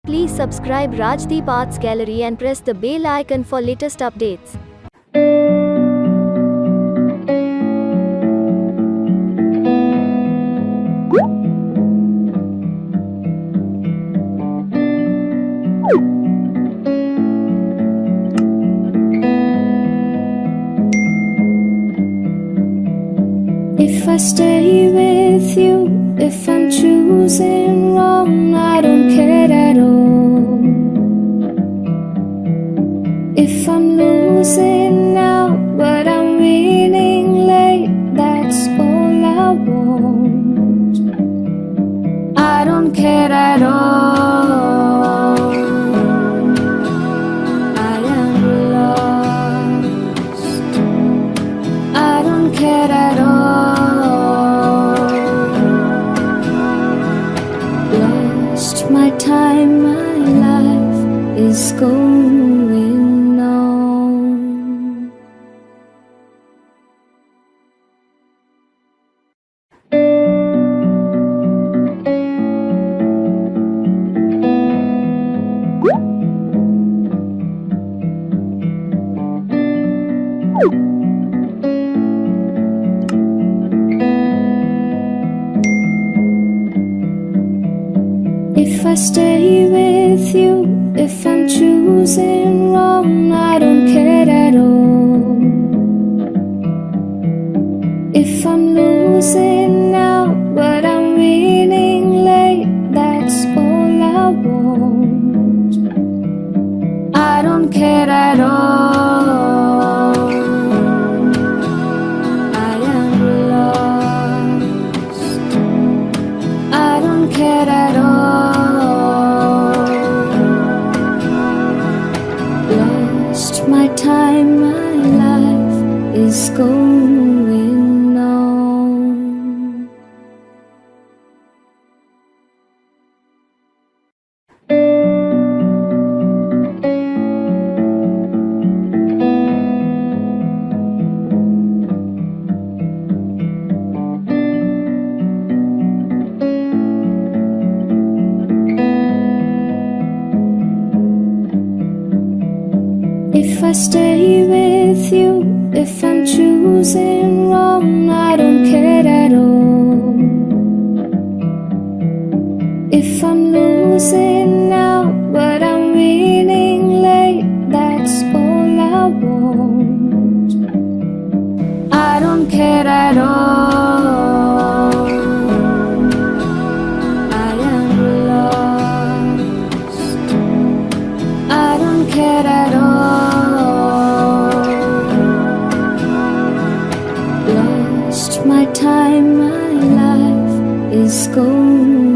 Please subscribe Rajdeep Arts Gallery and press the bell icon for latest updates. If I stay with you, if I'm choosing wrong, I don't care at all. If I'm losing now, but I'm winning late, that's all I want. I don't care at all. I am lost. I don't care at all. My time, my life is going on. If I stay with you, if I'm choosing wrong, I don't care at all. If I'm losing now, but I'm winning late, that's all I want. I don't care at all. I am lost. I don't care at all. My time, my life is going on. If I stay with you, if I'm choosing wrong, I don't care at all. If I'm losing now, but I'm winning late, that's all I want. I don't care at all. I am lost. I don't care at all. My time, my life is going